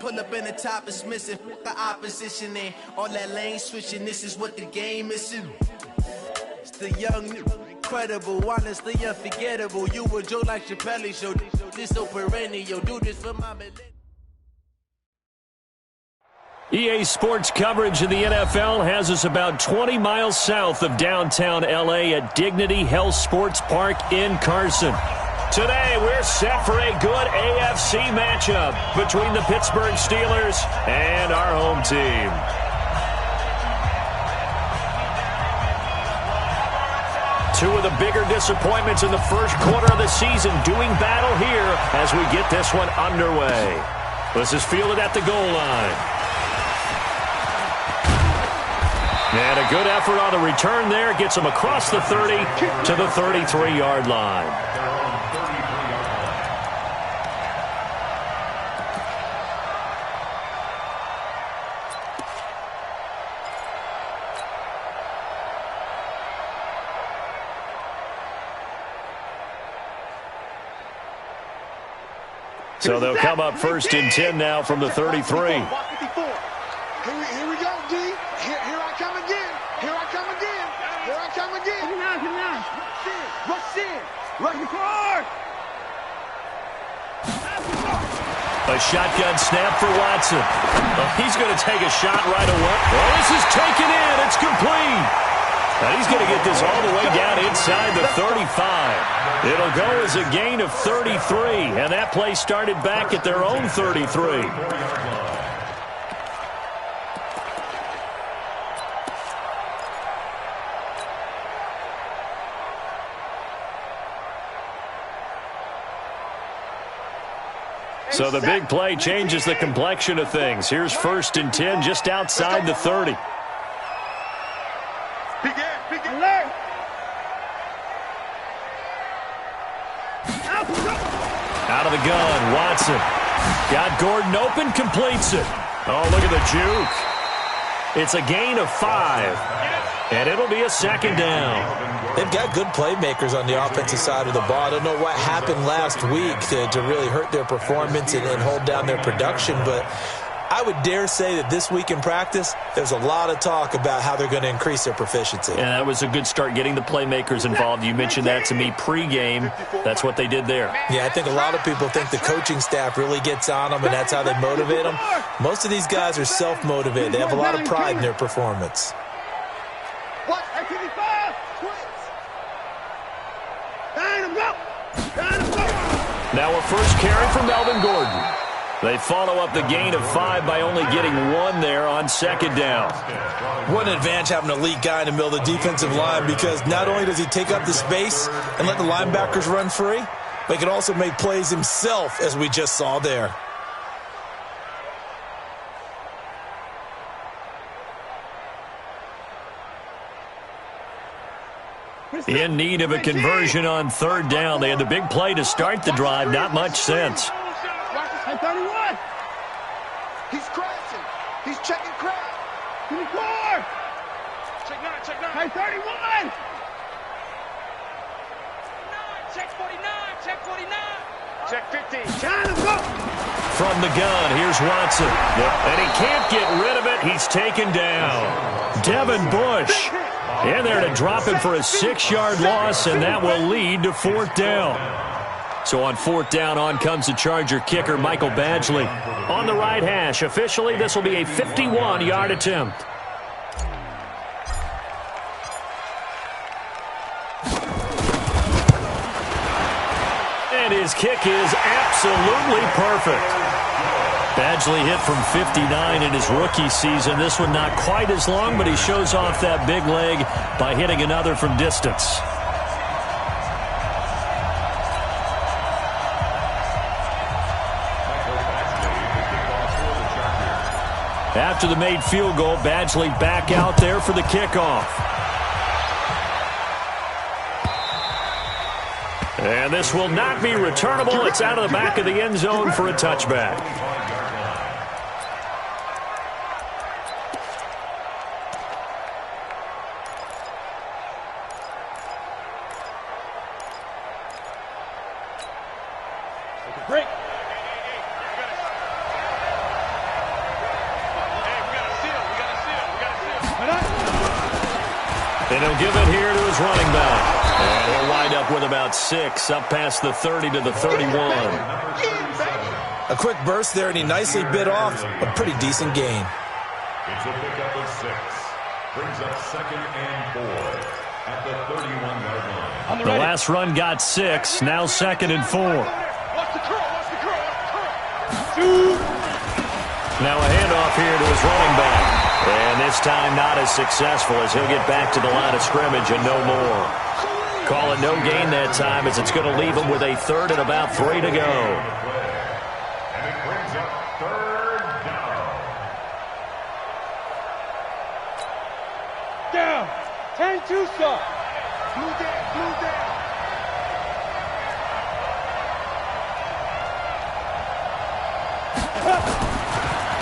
Pull up in the top is missing. The opposition and all that lane switching. This is what the game is. It's the young, incredible, honestly unforgettable. You a joke like Chappelle show. This so perennial. Do this for my millennial. EA Sports coverage of the NFL has us about 20 miles south of downtown L.A. at Dignity Health Sports Park in Carson. Today, we're set for a good AFC matchup between the Pittsburgh Steelers and our home team. Two of the bigger disappointments in the first quarter of the season doing battle here as we get this one underway. This is fielded at the goal line. And a good effort on the return there. Gets him across the 30 to the 33-yard line. So they'll come up first and 10 now from the 33. Here we go, D. Here I come again. Here I come again. Here I come again. Come on. Rush in. Rush the car. A shotgun snap for Watson. Well, he's going to take a shot right away. Well, this is taken in. It's complete. And he's going to get this all the way down inside the 35. It'll go as a gain of 33, and that play started back at their own 33. So the big play changes the complexion of things. Here's first and 10 just outside the 30. Out of the gun, Watson. Got Gordon open, completes it. Oh, look at the juke. It's a gain of 5, and it'll be a second down. They've got good playmakers on the offensive side of the ball. I don't know what happened last week to really hurt their performance and hold down their production, but I would dare say that this week in practice, there's a lot of talk about how they're going to increase their proficiency. Yeah, that was a good start getting the playmakers involved. You mentioned that to me pregame. That's what they did there. Yeah, I think a lot of people think the coaching staff really gets on them, and that's how they motivate them. Most of these guys are self-motivated. They have a lot of pride in their performance. Now a first carry for Melvin Gordon. They follow up the gain of 5 by only getting 1 there on second down. What an advantage having an elite guy in the middle of the defensive line, because not only does he take up the space and let the linebackers run free, but he can also make plays himself, as we just saw there. In need of a conversion on third down. They had the big play to start the drive. Not much sense. 31. He's crashing. He's checking crash. 24. Check 9. 31. Check 49. Check 49. Check 15. China, go. From the gun, here's Watson. And he can't get rid of it. He's taken down. Devin Bush in there to drop him for a 6-yard loss, and that will lead to fourth down. So on fourth down, on comes the Charger kicker, Michael Badgley. On the right hash, officially, this will be a 51-yard attempt. And his kick is absolutely perfect. Badgley hit from 59 in his rookie season. This one not quite as long, but he shows off that big leg by hitting another from distance. After the made field goal, Badgley back out there for the kickoff. And this will not be returnable. It's out of the back of the end zone for a touchback. And he'll give it here to his running back. And he'll wind up with about 6, up past the 30 to the 31. A quick burst there, and he nicely bit off a pretty decent gain. It's a pickup of 6. Brings up 2nd and 4 at the 31-yard line. The last run got 6, now 2nd and 4. Watch the curl, watch the curl, watch the curl. Now a handoff here to his running back. And this time not as successful as he'll get back to the line of scrimmage and no more. Call it no gain that time as it's going to leave him with a 3rd and about 3 to go. And it brings up 3rd down. Down. 10-2 stop. Blue down, blue down.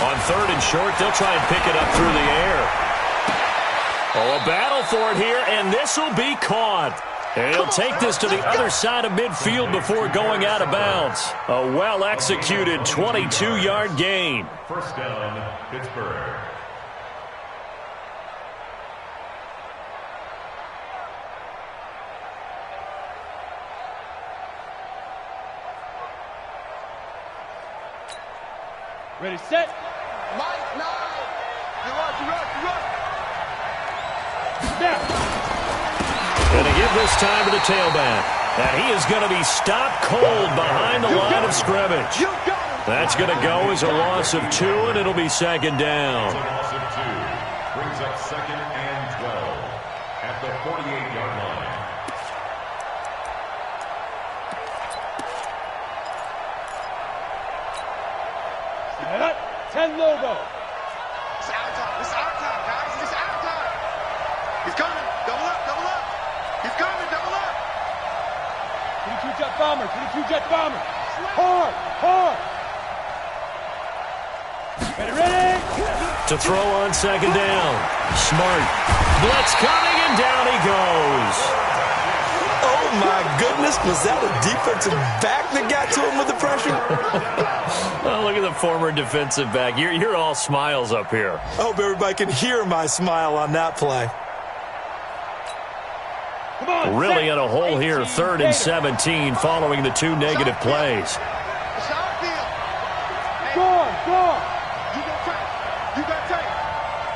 On 3rd and short, they'll try and pick it up through the air. Oh, a battle for it here, and this will be caught. And he'll take this to the other side of midfield before going out of bounds. A well-executed 22-yard gain. 1st down, Pittsburgh. Ready, set. Mike, no. You run. Now. And to give this time to the tailback. And he is going to be stopped cold behind the line of scrimmage. That's going to go as a loss of 2, and it'll be 2nd down. It's a loss of 2. Brings up 2nd and 12 at the 48-yard line. Set up. 10 logo. It's our time. It's our time, guys. It's our time. He's coming. Double up. He's coming. Double up. 22 jet bomber. Hard. Ready. To throw on 2nd down. Smart. Blitz coming, and down he goes. Oh, my goodness. Was that a defensive back that got to him with the pressure? Oh, look at the former defensive back. You're all smiles up here. I hope everybody can hear my smile on that play. Come on, Really in a hole here, 3rd and 17 following the 2 negative plays. It's our field. Go.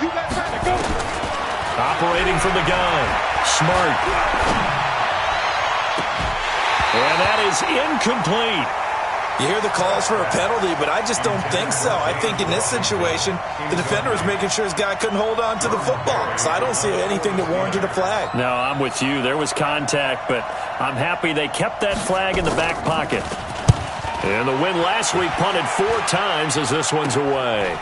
You got time. Go. Operating from the gun. Smart. And that is incomplete. You hear the calls for a penalty, but I just don't think so. I think in this situation, the defender was making sure his guy couldn't hold on to the football. So I don't see anything that warranted a flag. No, I'm with you. There was contact, but I'm happy they kept that flag in the back pocket. And the win last week punted 4 times as this one's away.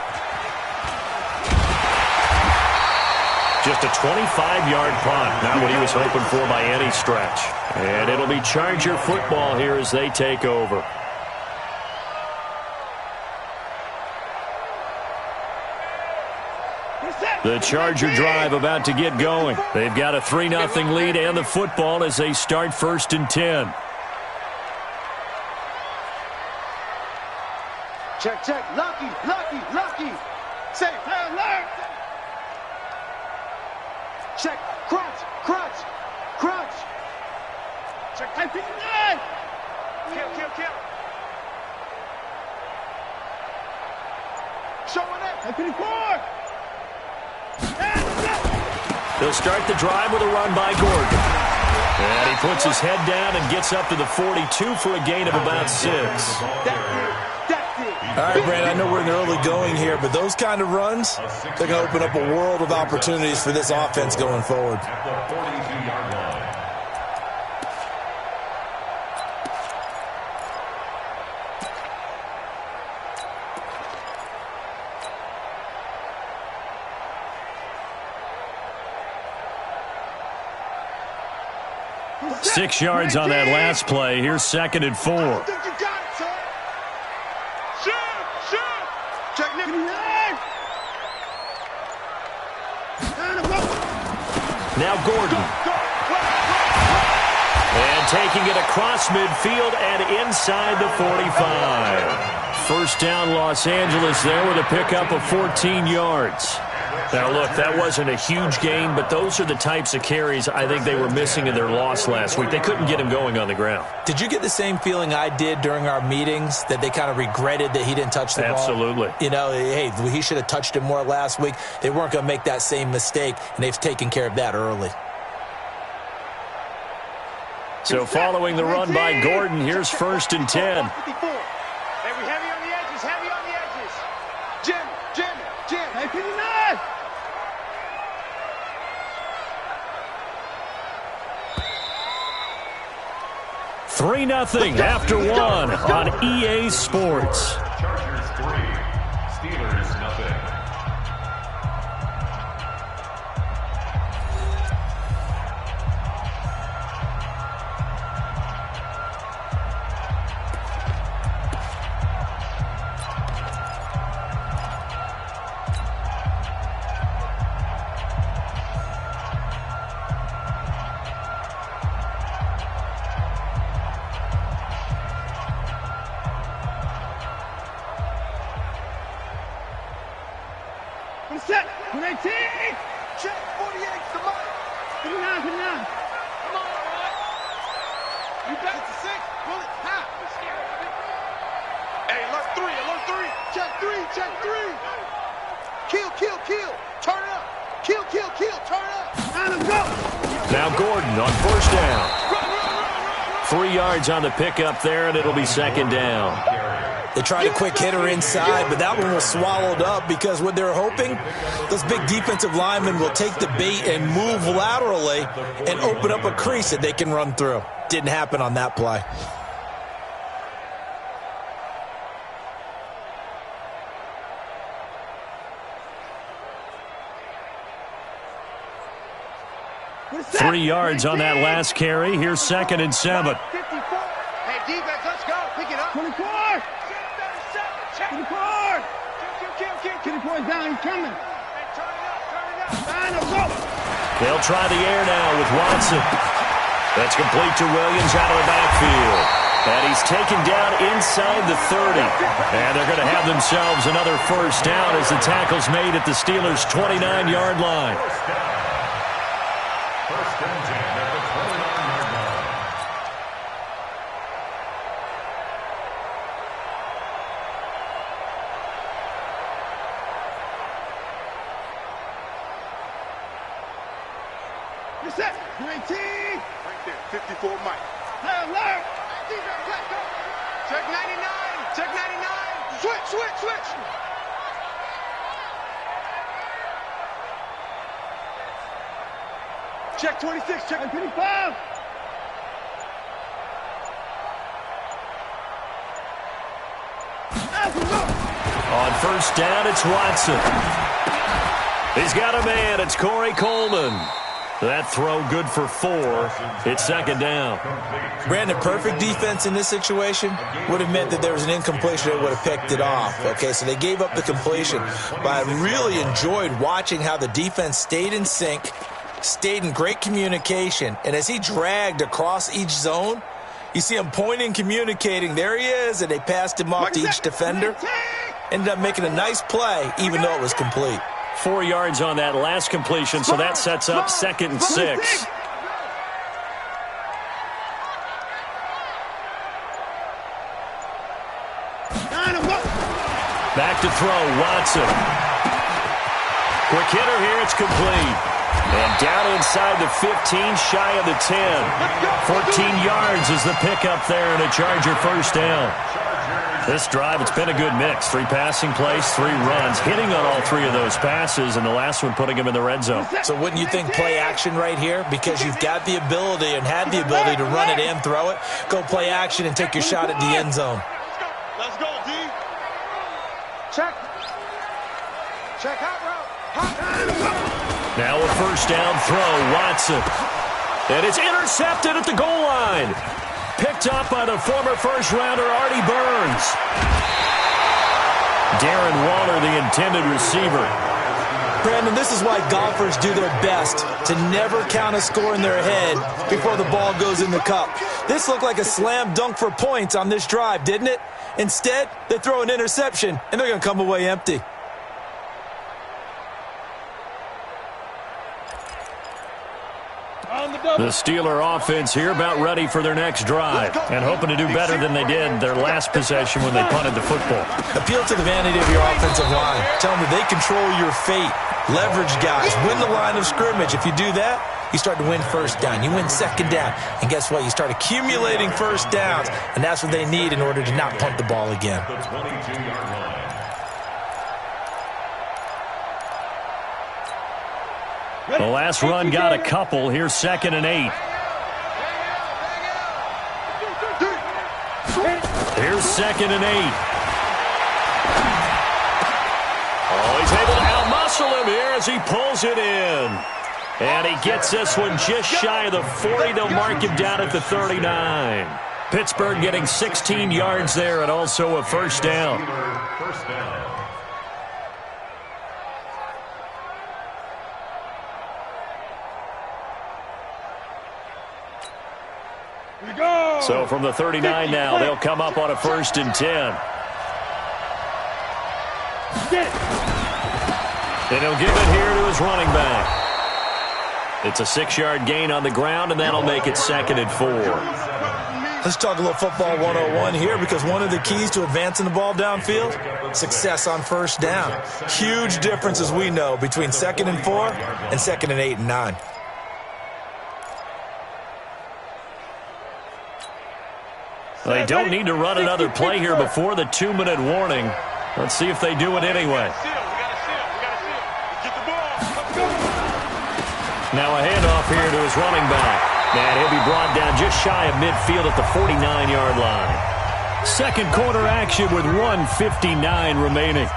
Just a 25-yard punt. Not what he was hoping for by any stretch. And it'll be Charger football here as they take over. The Charger drive about to get going. They've got a 3-0 lead and the football as they start 1st and 10. Check. Lucky. Safe. Alert. Check. Crunch. Check. Kill. Showing it. They'll start the drive with a run by Gordon. And he puts his head down and gets up to the 42 for a gain of about 6. That's it. All right, Brandon, I know we're in the early going here, but those kind of runs, they're going to open up a world of opportunities for this offense going forward. At the 42-yard line. 6 yards on that last play. Here's 2nd and 4. I think you got it, son. Shoot. Check, nigga. Now Gordon. And taking it across midfield and inside the 45. First down, Los Angeles there with a pickup of 14 yards. Now, look, that wasn't a huge gain, but those are the types of carries I think they were missing in their loss last week. They couldn't get him going on the ground. Did you get the same feeling I did during our meetings, that they kind of regretted that he didn't touch the ball? Absolutely. You know, hey, he should have touched it more last week. They weren't going to make that same mistake, and they've taken care of that early. So following the run by Gordon, here's 1st and 10. Hey, 59! Three 3-0 after one on EA Sports. Chargers 3, Steelers nothing. Set, 118! Check, 48, come on! 59, 59. Come on, Rod. You bet. 56, pull it, half. Hey, alert 3. Check 3. Kill. Turn it up. Kill, turn it up. Now let's go. Now Gordon on 1st down. Run. 3 yards on the pickup there, and it'll be 2nd down. They tried a quick hitter inside, but that one was swallowed up because what they're hoping, those big defensive linemen will take the bait and move laterally and open up a crease that they can run through. Didn't happen on that play. Three yards on that last carry. Here's 2nd and 7. 54. Hey, defense, let's go. Pick it up. 24. 24. Kill. Point down. He's coming. Hey, turn it up. Final go. They'll try the air now with Watson. That's complete to Williams out of the backfield. And he's taken down inside the 30. And they're going to have themselves another 1st down as the tackle's made at the Steelers' 29-yard line. First and 10 at the 29-yard line. You're set. 19. Right there. 54 Mike. Alert. Check 99. Check 99. Switch. Check 26. Check 25. On 1st down, it's Watson. He's got a man. It's Corey Coleman. That throw good for 4. It's 2nd down. Brandon, perfect defense in this situation would have meant that there was an incompletion that would have picked it off. Okay, so they gave up the completion. But I really enjoyed watching how the defense stayed in sync, stayed in great communication. And as he dragged across each zone, you see him pointing, communicating. There he is, and they passed him off to each defender. Ended up making a nice play, even though it was complete. 4 yards on that last completion, so that sets up 2nd and 6. Back to throw, Watson. Quick hitter here, it's complete. And down inside the 15, shy of the 10. 14 yards is the pickup there, and a Charger 1st down. This drive, it's been a good mix. 3 passing plays, 3 runs, hitting on all 3 of those passes, and the last one putting him in the red zone. So wouldn't you think play action right here? Because you've got the ability and had the ability to run it and throw it. Go play action and take your shot at the end zone. Let's go, D. Check. Check hot route. Now a 1st down throw, Watson. And it's intercepted at the goal line. Picked up by the former first-rounder Artie Burns. Darren Waller, the intended receiver. Brandon, this is why golfers do their best to never count a score in their head before the ball goes in the cup. This looked like a slam dunk for points on this drive, didn't it? Instead, they throw an interception, and they're going to come away empty. The Steeler offense here about ready for their next drive and hoping to do better than they did their last possession when they punted the football. Appeal to the vanity of your offensive line. Tell them that they control your fate. Leverage guys. Win the line of scrimmage. If you do that, you start to win first down. You win second down. And guess what? You start accumulating first downs. And that's what they need in order to not punt the ball again. The 22-yard line. The last run got a couple. Here's 2nd and 8. Here's 2nd and 8. Oh, he's able to outmuscle him here as he pulls it in. And he gets this one just shy of the 40. They'll mark him down at the 39. Pittsburgh getting 16 yards there and also a first down. First down. So from the 39 now, they'll come up on a 1st and 10. And he'll give it here to his running back. It's a 6-yard gain on the ground, and that'll make it 2nd and 4. Let's talk a little football 101 here, because one of the keys to advancing the ball downfield, success on first down. Huge difference, as we know, between 2nd and 4 and 2nd and 8 and 9. They don't need to run another play here before the 2-minute warning. Let's see if they do it anyway. Now a handoff here to his running back. And he'll be brought down just shy of midfield at the 49-yard line. Second quarter action with 1:59 remaining.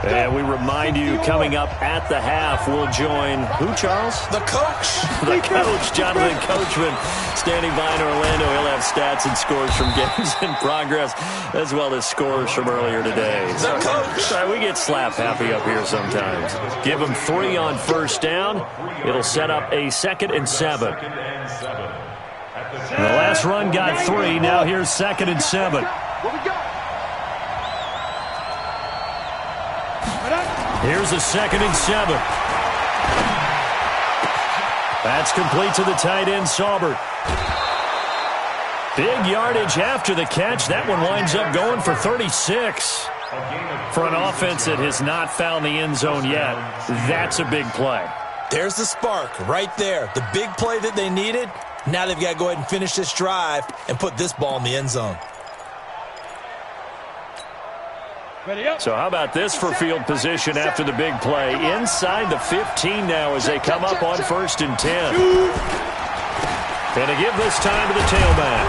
And we remind you, coming up at the half, we'll join who, Charles? The coach. The coach, Jonathan Coachman, standing by in Orlando. He'll have stats and scores from games in progress, as well as scores from earlier today. The coach. We get slap happy up here sometimes. Give him 3 on first down. It'll set up a 2nd and 7. The last run got 3. Now here's 2nd and 7. Here's a 2nd and 7. That's complete to the tight end, Saubert. Big yardage after the catch. That one winds up going for 36. For an offense that has not found the end zone yet, that's a big play. There's the spark right there. The big play that they needed. Now they've got to go ahead and finish this drive and put this ball in the end zone. So how about this for field position after the big play? Inside the 15 now as they come up on 1st and 10. Going to give this time to the tailback.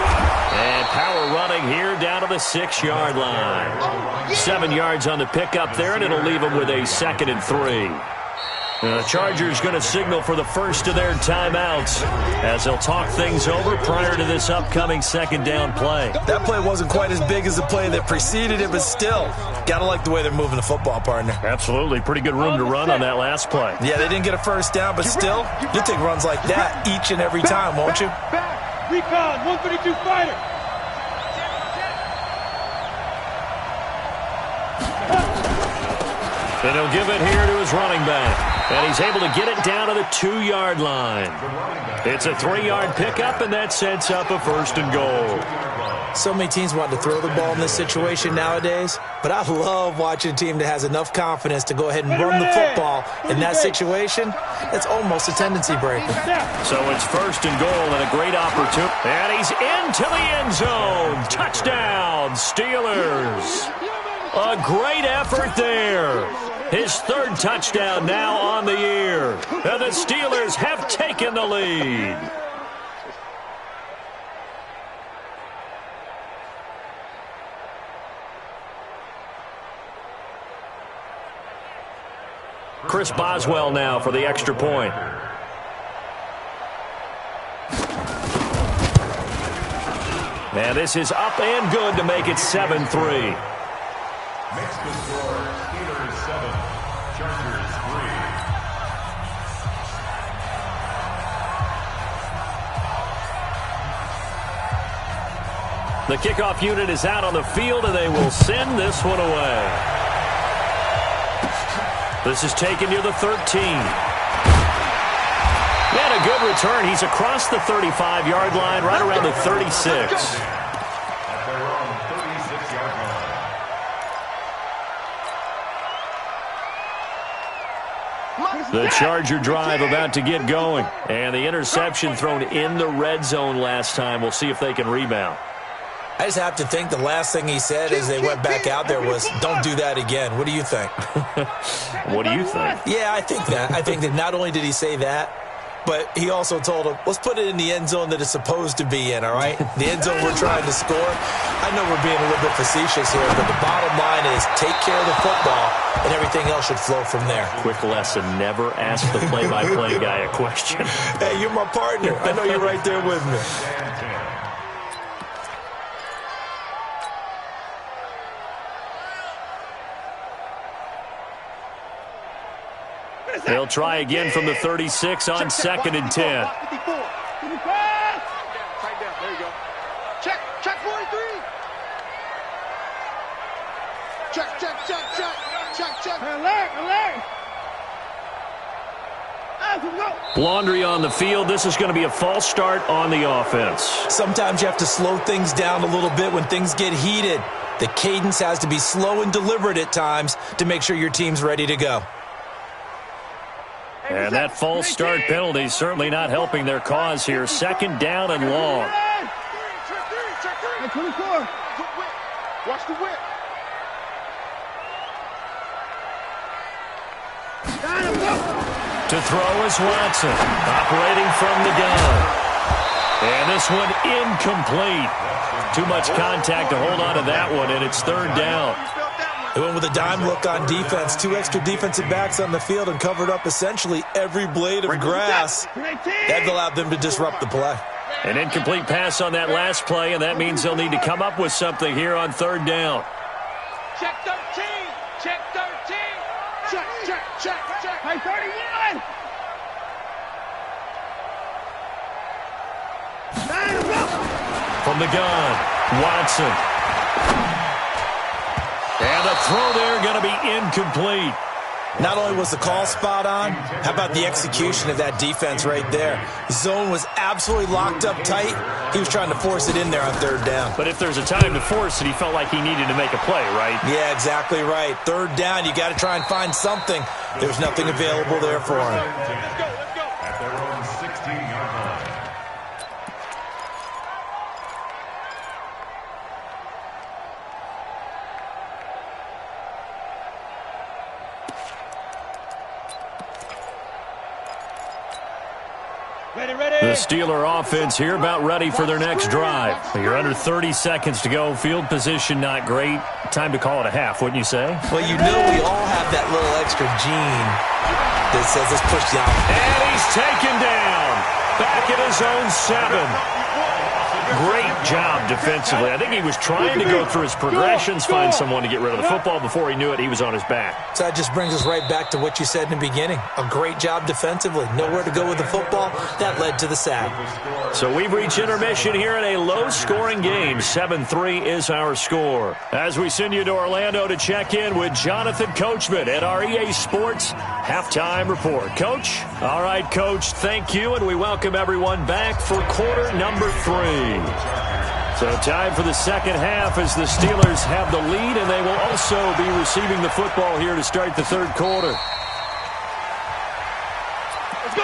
And power running here down to the 6-yard line. 7 yards on the pickup there, and it'll leave them with a 2nd and 3. The Chargers going to signal for the first of their timeouts as they'll talk things over prior to this upcoming 2nd down play. That play wasn't quite as big as the play that preceded it, but still, got to like the way they're moving the football, partner. Absolutely. Pretty good room to run on that last play. Yeah, they didn't get a first down, but still, you'll take runs like that each and every time, won't you? Recon, 132 fighter. And he'll give it here to his running back. And he's able to get it down to the 2-yard line. It's a 3-yard pickup, and that sets up a 1st and goal. So many teams want to throw the ball in this situation nowadays, but I love watching a team that has enough confidence to go ahead and run the football in that situation. That's almost a tendency breaker. So it's 1st and goal and a great opportunity. And he's into the end zone. Touchdown, Steelers. A great effort there. His 3rd touchdown now on the year. And the Steelers have taken the lead. Chris Boswell now for the extra point. And this is up and good to make it 7-3. Makes the score Steelers 7, Chargers 3. The kickoff unit is out on the field, and they will send this one away. This is taken near the 13. And a good return. He's across the 35-yard line, right around the 36. At their own 36-yard line. The Charger drive about to get going. And the interception thrown in the red zone last time. We'll see if they can rebound. I just have to think the last thing he said as they went back out there was, don't do that again. What do you think? What do you think? Yeah, I think that. I think that not only did he say that, but he also told him, let's put it in the end zone that it's supposed to be in, all right? The end zone we're trying to score. I know we're being a little bit facetious here, but the bottom line is take care of the football, and everything else should flow from there. Quick lesson, never ask the play-by-play guy a question. Hey, you're my partner. I know you're right there with me. They'll try again from the 36 on 2nd and 10. Tight down. There you go. Check 43. Check. Alert. Laundry on the field. This is going to be a false start on the offense. Sometimes you have to slow things down a little bit when things get heated. The cadence has to be slow and deliberate at times to make sure your team's ready to go. And that false start penalty is certainly not helping their cause here. 2nd down and long. Check 24. Watch the whip. To throw is Watson, operating from the gun. And this one incomplete. Too much contact to hold on to that one, and it's 3rd down. They went with a dime look on defense. 2 extra defensive backs on the field and covered up essentially every blade of grass. That allowed them to disrupt the play. An incomplete pass on that last play, and that means they'll need to come up with something here on 3rd down. Check 13. Check 13. Check. Hey, 31. From the gun, Watson. And the throw there going to be incomplete. Not only was the call spot on, how about the execution of that defense right there? Zone was absolutely locked up tight. He was trying to force it in there on 3rd down. But if there's a time to force it, he felt like he needed to make a play, right? Yeah, exactly right. 3rd down, you got to try and find something. There's nothing available there for him. Let's go. At their own 16-yard line. The Steeler offense here about ready for their next drive. You're under 30 seconds to go. Field position not great. Time to call it a half, wouldn't you say? Well, you know we all have that little extra gene that says let's push the envelope. And he's taken down. Back at his own 7. Great job defensively. I think he was trying to go through his progressions, find someone to get rid of the football. Before he knew it, he was on his back. So that just brings us right back to what you said in the beginning. A great job defensively. Nowhere to go with the football. That led to the sack. So we've reached intermission here in a low-scoring game. 7-3 is our score. As we send you to Orlando to check in with Jonathan Coachman at our EA Sports Halftime Report. Coach? All right, Coach, thank you, and we welcome everyone back for quarter number 3. So time for the second half as the Steelers have the lead, and they will also be receiving the football here to start the 3rd quarter. Let's go.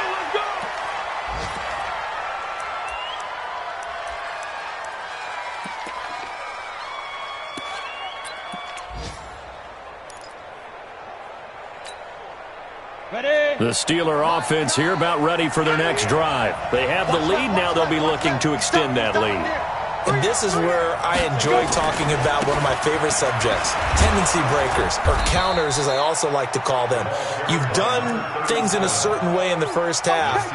Ready? The Steeler offense here about ready for their next drive. They have the lead. Now they'll be looking to extend that lead. And this is where I enjoy talking about one of my favorite subjects, tendency breakers, or counters as I also like to call them. You've done things in a certain way in the first half,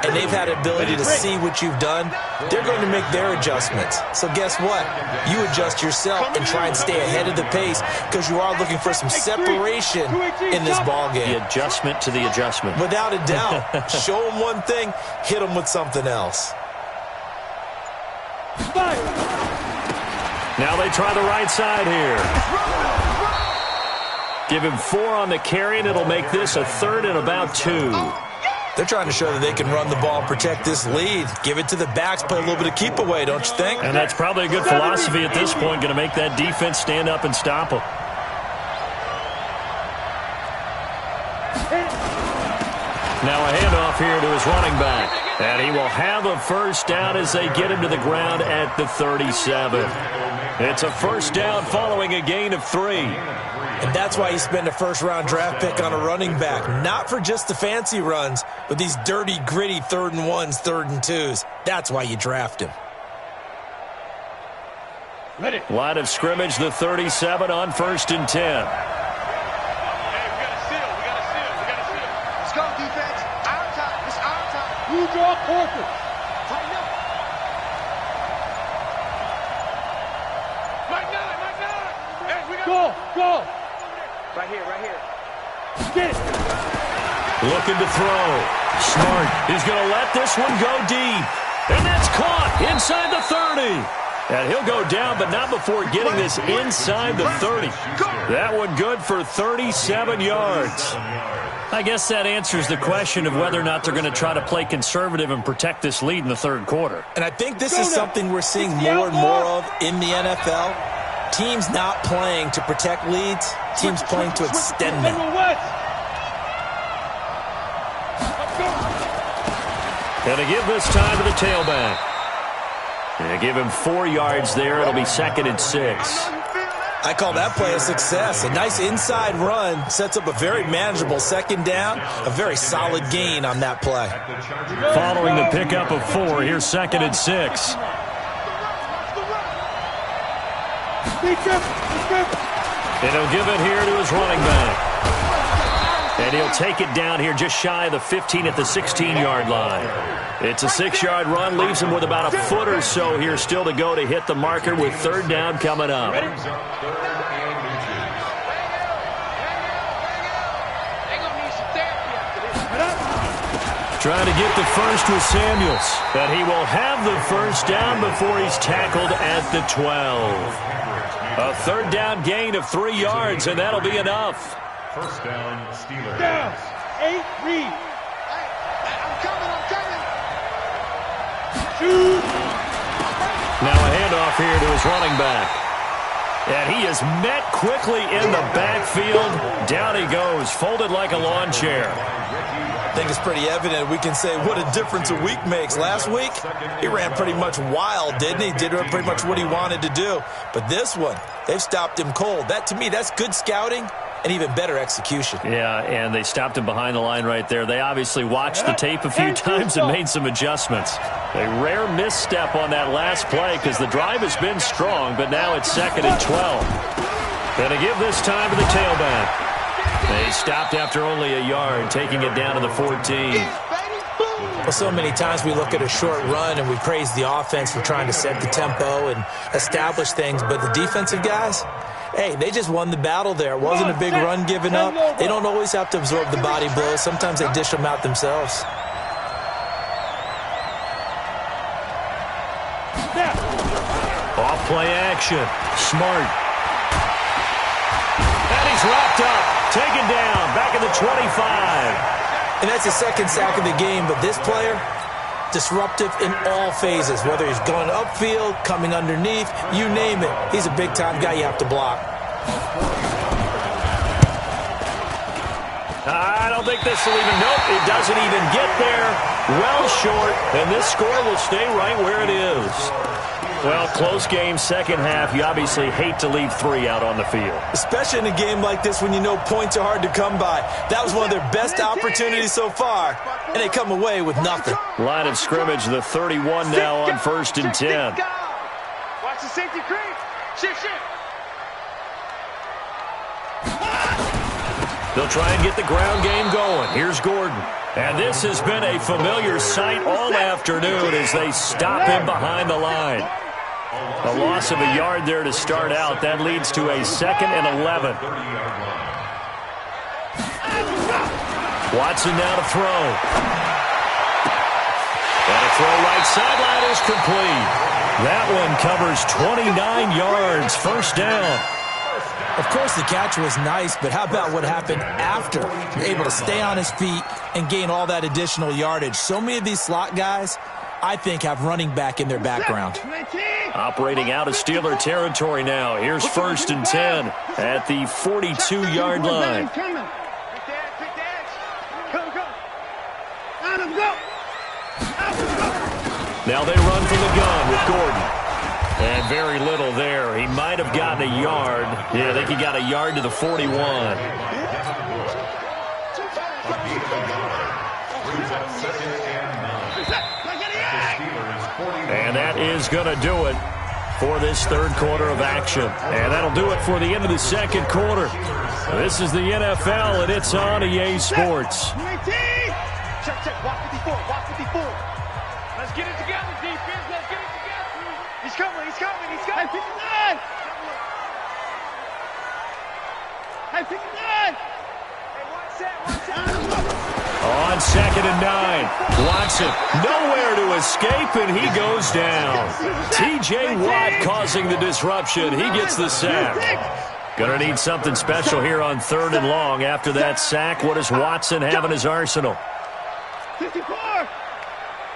and they've had ability to see what you've done. They're going to make their adjustments. So guess what? You adjust yourself and try and stay ahead of the pace because you are looking for some separation in this ballgame. The adjustment to the adjustment. Without a doubt. Show them one thing, hit them with something else. Now they try the right side here. Give him 4 on the carry, and it'll make this a 3rd and about 2. They're trying to show that they can run the ball and protect this lead. Give it to the backs, play a little bit of keep away, don't you think? And that's probably a good philosophy at this point, going to make that defense stand up and stop them. Now a handoff here to his running back. And he will have a first down as they get him to the ground at the 37. It's a first down following a gain of 3. And that's why you spend a first-round draft pick on a running back. Not for just the fancy runs, but these dirty, gritty 3rd and 1s, 3rd and 2s. That's why you draft him. Line of scrimmage, the 37 on 1st and 10. You draw quarter. Tighten up. Mike 9. Hey, we got go. Right here. Get it. Looking to throw. Smart. He's going to let this one go deep. And that's caught inside the 30. And he'll go down, but not before getting this inside the 30. That one good for 37 yards. I guess that answers the question of whether or not they're going to try to play conservative and protect this lead in the 3rd quarter. And I think this is something we're seeing more and more of in the NFL. Teams not playing to protect leads, teams playing to extend them. Going to give this time to the tailback. And give him 4 yards there. It'll be 2nd and 6. I call that play a success. A nice inside run sets up a very manageable 2nd down. A very solid gain on that play. Following the pickup of 4, here's 2nd and 6. And he'll give it here to his running back. And he'll take it down here just shy of the 15 at the 16-yard line. It's a 6-yard run, leaves him with about a foot or so here still to go to hit the marker with 3rd down coming up. Trying to get the first with Samuels. And he will have the first down before he's tackled at the 12. A 3rd down gain of 3 yards, and that'll be enough. First down, Steelers. Down. 8, read. I'm coming. Shoot. Now a handoff here to his running back. And he is met quickly in the backfield. Down he goes, folded like a lawn chair. I think it's pretty evident. We can say what a difference a week makes. Last week, he ran pretty much wild, didn't he? Did pretty much what he wanted to do. But this one, they've stopped him cold. That, to me, that's good scouting and even better execution. Yeah, and they stopped him behind the line right there. They obviously watched the tape a few times and made some adjustments. A rare misstep on that last play because the drive has been strong, but now it's 2nd and 12. Going to give this time to the tailback. They stopped after only a yard, taking it down to the 14. Well, so many times we look at a short run and we praise the offense for trying to set the tempo and establish things, but the defensive guys, hey, they just won the battle there. It wasn't a big run given up. They don't always have to absorb the body blows. Sometimes they dish them out themselves. Off play action. Smart. And he's wrapped up. Taken down. Back at the 25. And that's his 2nd sack of the game, but this player, disruptive in all phases, whether he's going upfield, coming underneath, you name it. He's a big-time guy you have to block. I don't think this will even, nope, it doesn't even get there. Well short, and this score will stay right where it is. Well, close game, 2nd half. You obviously hate to leave 3 out on the field. Especially in a game like this when you know points are hard to come by. That was one of their best opportunities so far, and they come away with nothing. Line of scrimmage, the 31 now on 1st and 10. Watch the safety creep. Shift. They'll try and get the ground game going. Here's Gordon. And this has been a familiar sight all afternoon as they stop him behind the line. A loss of a yard there to start out. That leads to a 2nd and 11. Watson now to throw. And a throw right sideline is complete. That one covers 29 yards, first down. Of course, the catch was nice, but how about what happened after? Able to stay on his feet and gain all that additional yardage. So many of these slot guys, I think, have running back in their background. Operating out of Steeler territory now. Here's 1st and 10 at the 42-yard line. Now they run from the gun with Gordon. And very little there. He might have gotten a yard. Yeah, I think he got a yard to the 41. And that is going to do it for this third quarter of action. And that'll do it for the end of the second quarter. This is the NFL, and it's on EA Sports. Check, check. Walk 54. Walk 54. Let's get it together, defense. Let's get it together. He's coming. He's coming. He's coming. Hey, 59. Hey, 59. Hey, watch that. On 2nd and 9, Watson nowhere to escape, and he goes down. T.J. Watt causing the disruption. He gets the sack. Going to need something special here on 3rd and long. After that sack, what does Watson have in his arsenal? 54.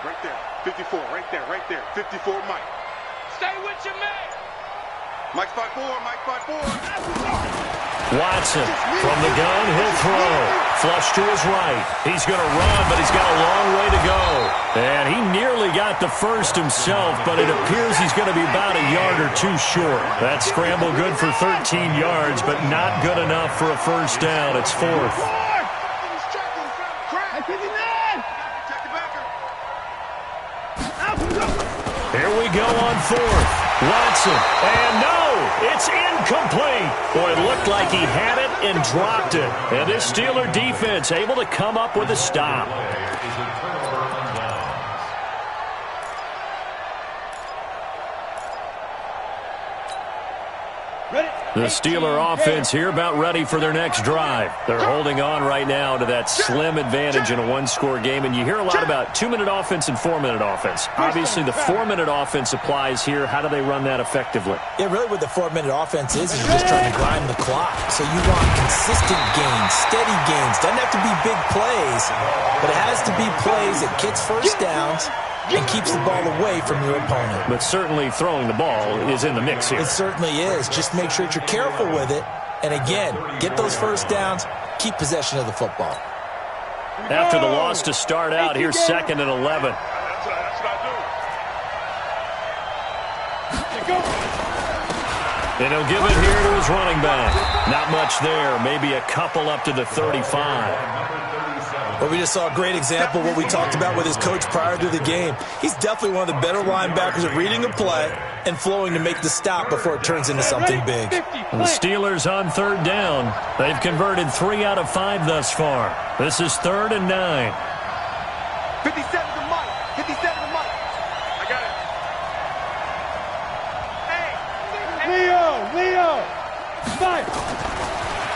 Right there. 54. Right there. Right there. 54, Mike. Stay with your man. Mike's 5-4. Mike 5-4. Watson from the gun, he'll throw. Flush to his right. He's going to run, but he's got a long way to go. And he nearly got the first himself, but it appears he's going to be about a yard or two short. That scramble good for 13 yards, but not good enough for a first down. It's 4th. Here we go on 4th. Watson, and no, it's incomplete. Boy, it looked like he had it and dropped it. And this Steeler defense able to come up with a stop. The Steeler offense here about ready for their next drive. They're holding on right now to that slim advantage in a one-score game. And you hear a lot about 2-minute offense and 4-minute offense. Obviously, the 4-minute offense applies here. How do they run that effectively? Yeah, really what the 4-minute offense is you're just trying to grind the clock. So you want consistent gains, steady gains. Doesn't have to be big plays, but it has to be plays that gets first downs and keeps the ball away from your opponent. But certainly throwing the ball is in the mix here. It certainly is. Just make sure that you're careful with it. And again, get those first downs, keep possession of the football. After the loss to start out, here's 2nd and 11. That's what I do. And he'll give it here to his running back. Not much there. Maybe a couple up to the 35. Well, we just saw a great example of what we talked about with his coach prior to the game. He's definitely one of the better linebackers at reading a play and flowing to make the stop before it turns into something big. And the Steelers on 3rd down. They've converted 3 out of 5 thus far. This is 3rd and 9. 57 to Mike. 57 to Mike. I got it. Hey. Leo. Fight.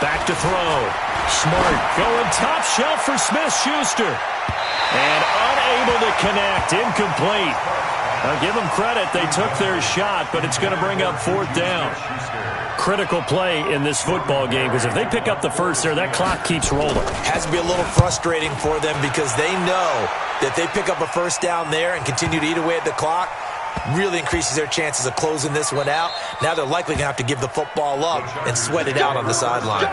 Back to throw. Smart going top shelf for Smith-Schuster. And unable to connect. Incomplete. I'll give them credit. They took their shot, but it's going to bring up 4th down. Critical play in this football game, because if they pick up the first there, that clock keeps rolling. Has to be a little frustrating for them because they know that they pick up a first down there and continue to eat away at the clock. Really increases their chances of closing this one out. Now they're likely going to have to give the football up and sweat it out on the sideline.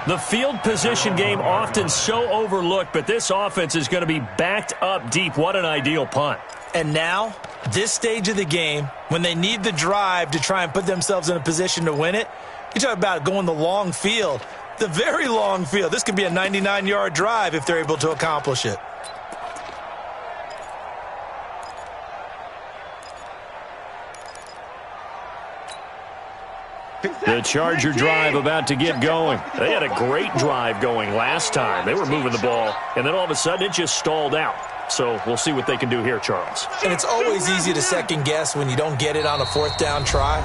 The field position game often so overlooked, but this offense is going to be backed up deep. What an ideal punt. And now, this stage of the game, when they need the drive to try and put themselves in a position to win it, you talk about going the long field, the very long field. This could be a 99-yard drive if they're able to accomplish it. The Charger drive about to get going. They had a great drive going last time. They were moving the ball, and then all of a sudden it just stalled out. So we'll see what they can do here, Charles. And it's always easy to second guess when you don't get it on a 4th down try.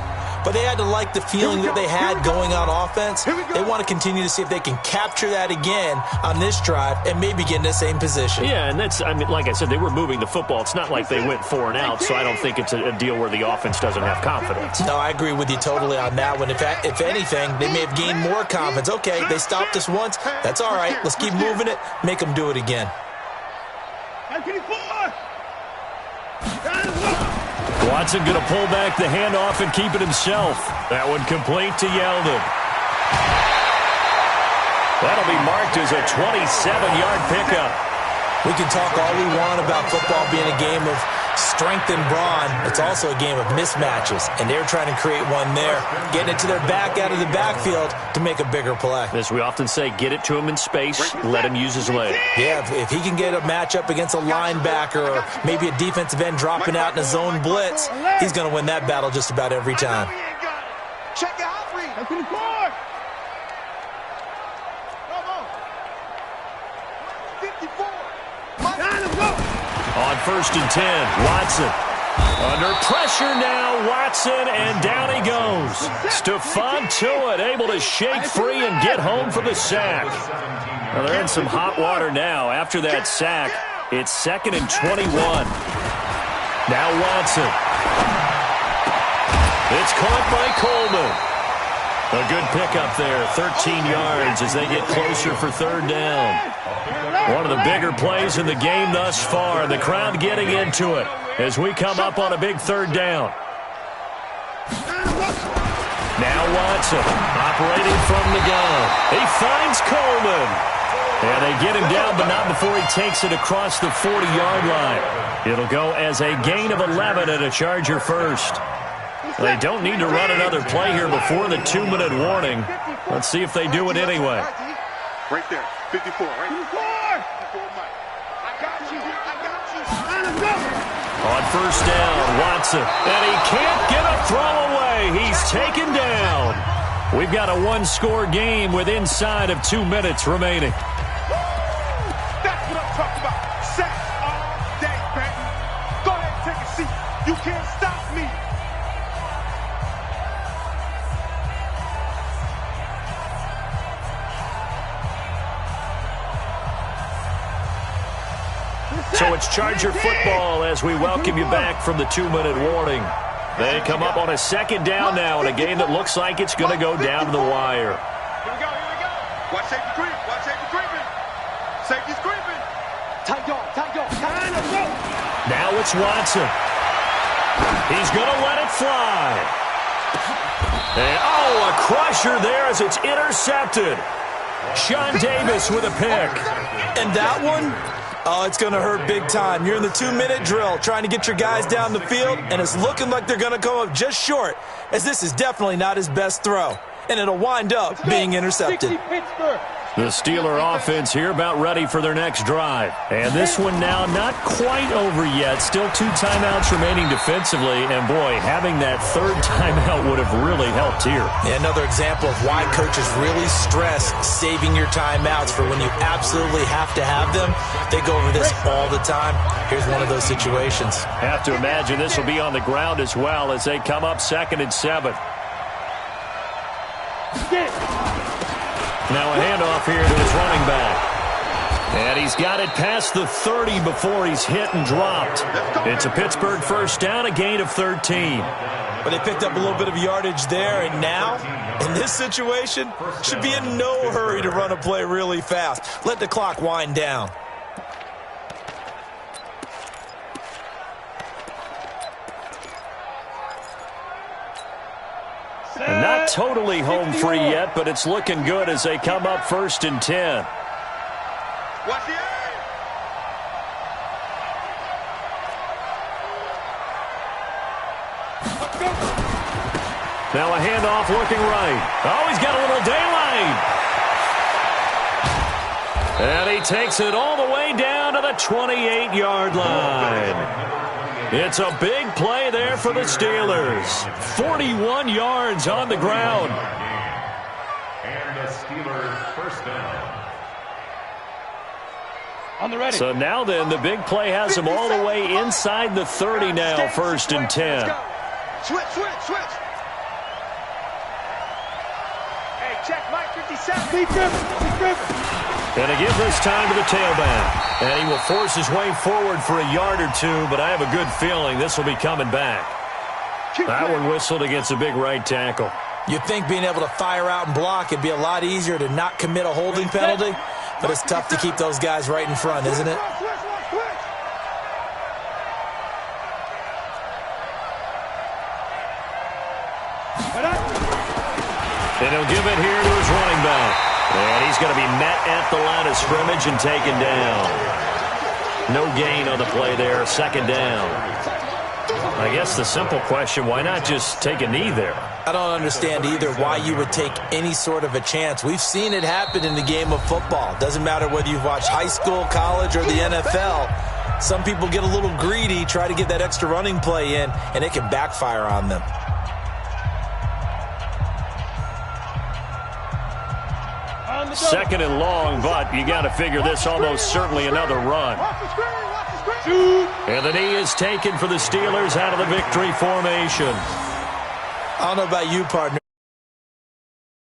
but they had to like the feeling that they had going on offense. They want to continue to see if they can capture that again on this drive and maybe get in the same position. Yeah, and that's, I mean, like I said, they were moving the football. It's not like they went 4 and out, so I don't think it's a deal where the offense doesn't have confidence. No, I agree with you totally on that one. If anything, they may have gained more confidence. Okay, they stopped us once. That's all right. Let's keep moving it, make them do it again. Watson going to pull back the handoff and keep it himself. That one complete to Yeldon. That'll be marked as a 27-yard pickup. We can talk all we want about football being a game of strength and brawn. It's also a game of mismatches, and they're trying to create one there, getting it to their back out of the backfield to make a bigger play. As we often say, get it to him in space, let him use his leg. Yeah, if he can get a matchup against a linebacker or maybe a defensive end dropping out in a zone blitz, he's going to win that battle just about every time. Check it out, read. On 1st and 10, Watson. Under pressure now, Watson, and down he goes. Stephon Tuitt able to shake free and get home for the sack. Well, they're in some hot water now. After that sack, it's 2nd and 21. Now Watson. It's caught by Coleman. A good pickup there, 13 yards as they get closer for 3rd down. One of the bigger plays in the game thus far. The crowd getting into it as we come up on a big 3rd down. Now Watson operating from the gun. He finds Coleman. And they get him down, but not before he takes it across the 40-yard line. It'll go as a gain of 11 and a Charger first. They don't need to run another play here before the 2-minute warning. Let's see if they do it anyway. Right there, 54, right? 54! I got you. On 1st down, Watson. And he can't get a throw away. He's taken down. We've got a 1-score game with inside of 2 minutes remaining. That's what I'm talking about. Sacks all day, baby. Go ahead and take a seat. You can't stop me. So it's Charger football as we welcome you back from the 2-minute warning. They come up on a 2nd down now in a game that looks like it's going to go down to the wire. Here we go. Watch safety creep. Watch safety creeping. Safety's creeping. Tight dog. Now it's Watson. He's going to let it fly. And, a crusher there as it's intercepted. Sean Davis with a pick. And that one? Oh, it's going to hurt big time. You're in the 2-minute drill trying to get your guys down the field, and it's looking like they're going to come up just short, as this is definitely not his best throw, and it'll wind up being intercepted. The Steeler offense here about ready for their next drive. And this one now not quite over yet. Still 2 timeouts remaining defensively. And, boy, having that 3rd timeout would have really helped here. Yeah, another example of why coaches really stress saving your timeouts for when you absolutely have to have them. They go over this all the time. Here's one of those situations. Have to imagine this will be on the ground as well as they come up 2nd and 7. Now a handoff here to his running back. And he's got it past the 30 before he's hit and dropped. It's a Pittsburgh 1st down, a gain of 13. But they picked up a little bit of yardage there, and now, in this situation, should be in no hurry to run a play really fast. Let the clock wind down. And not totally home free yet, but it's looking good as they come up 1st and 10. Watch the air. Now a handoff looking right. Oh, he's got a little daylight. And he takes it all the way down to the 28-yard line. It's a big play there for the Steelers. 41 yards on the ground. And the Steelers 1st down. On the ready. So now then, the big play has them all the way inside the 30 now, 1st and 10. Switch. check, Mike 57. And they give this time to the tailback. And he will force his way forward for a yard or two, but I have a good feeling this will be coming back. That one whistled against a big right tackle. You'd think being able to fire out and block it'd be a lot easier to not commit a holding penalty, but it's tough to keep those guys right in front, isn't it? And he'll give it here to his running back. And he's going to be met at the line of scrimmage and taken down. No gain on the play there, second down. I guess the simple question, why not just take a knee there? I don't understand either why you would take any sort of a chance. We've seen it happen in the game of football. Doesn't matter whether you've watched high school, college, or the NFL. Some people get a little greedy, try to get that extra running play in, and it can backfire on them. Second and long, but you got to figure this almost certainly another run. And the knee is taken for the Steelers out of the victory formation. I don't know about you, partner.